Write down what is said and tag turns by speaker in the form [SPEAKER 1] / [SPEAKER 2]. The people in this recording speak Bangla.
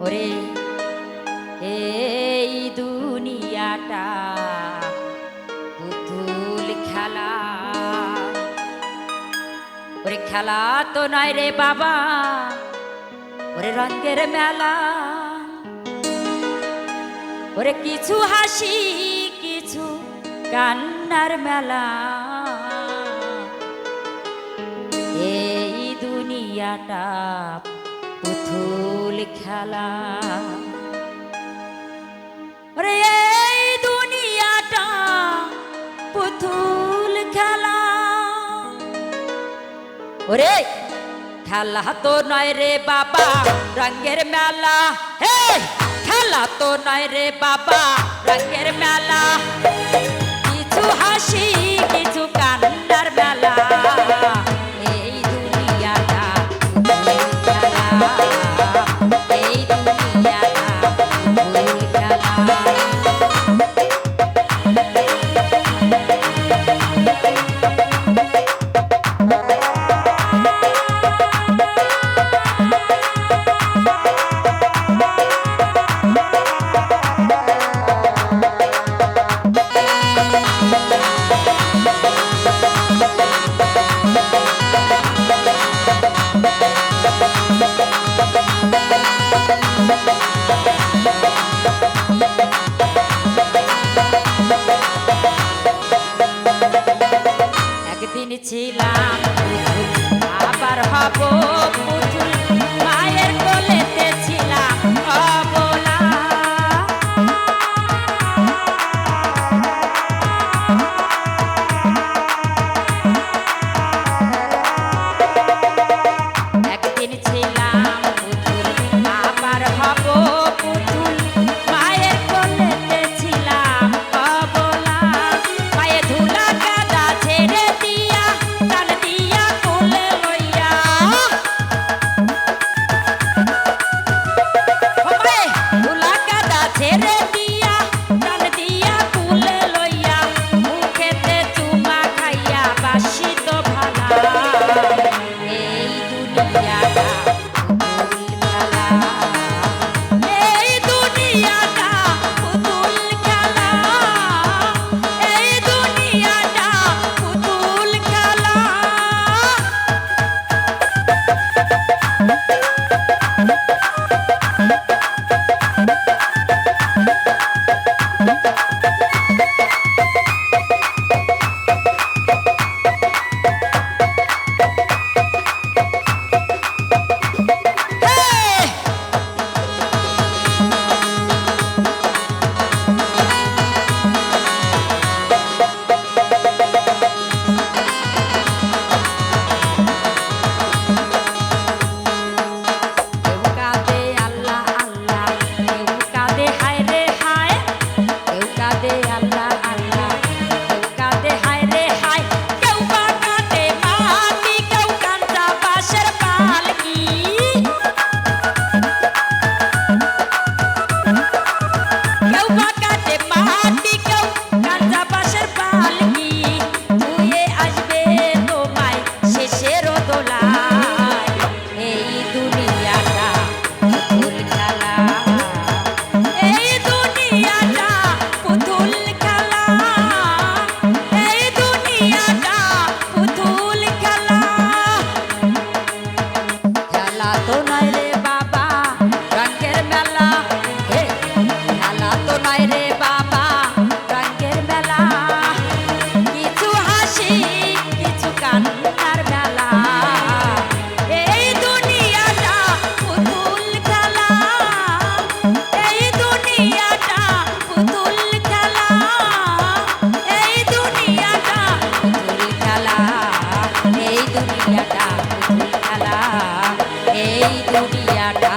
[SPEAKER 1] ওরে এই দুনিয়াটা পুতুল খেলা, ওরে খেলা তো নয় রে বাবা, ওরে রঙের মেলা। ওরে কিছু হাসি কিছু কান্নার মেলা, এই দুনিয়াটা পুতুল খেলা। ওরে এই দুনিয়াটা পুতুল খেলা, ওরে খেলা তো নয় রে বাবা রঙের মেলা, হে খেলা তো নয় রে বাবা রঙের মেলা। কিছু হাসি কিছু কান্নার মেলা, এই দুনিয়াটা পুতুল খেলা, এই দুনিয়াটা পুতুল খেলা। একদিন ছিলাম আবার হব পুতুল, মায়ের কোলেতে ছিলাম অবলা। একদিন ছিলাম পুতুল আবার হব পুতুল, মায়ের কোলেতে ছিলাম অবলা। পায়ে ধুলা কাদা ছেড়ে দিয়া টান দিয়া কোলে লইয়া, পায়ে ধুলা কাদা ছেড়ে দিয়া টান দিয়া কোলে লইয়া, মুখেতে চুমা খাইয়া বাসি তো ভালা। এই দুনিয়াটা পুতুল খেলা, এই দুনিয়াটা পুতুল খেলা, এই দুনিয়াটা পুতুল খেলা। Hey! কেউ কাঁদে আল্লাহ আল্লাহ, কেউ কাঁদে হায় রে হায়, কেউ কাঁদে আল্লাহ আল্লাহ, কেউ কাঁদে হায় রে হায়। কেউ বা কাঁদে মাটি, কেউ কাঁদা বাঁশের পালকি, কেউ বা কাঁদে মাটি, কেউ কাঁদা বাঁশের পালকি। ধুয়ে আসবে তোমায় শেষের দোলায়, এই দুনিয়াটা পুতুল খেলা, এই দুনিয়াটা পুতুল খেলা, এই দুনিয়াটা পুতুল খেলা। খেলা তো নয় রে বাবা রঙের মেলা, হে খেলা তো নয় রে বাবা রঙের মেলা। কিছু হাসি কিছু কান্নার মেলা, এই দুনিয়াটা পুতুল খেলা, এই দুনিয়াটা পুতুল খেলা, এই দুনিয়াটা পুতুল খেলা, এই দুনিয়াটা পুতুল খেলা, এই দুনিয়াটা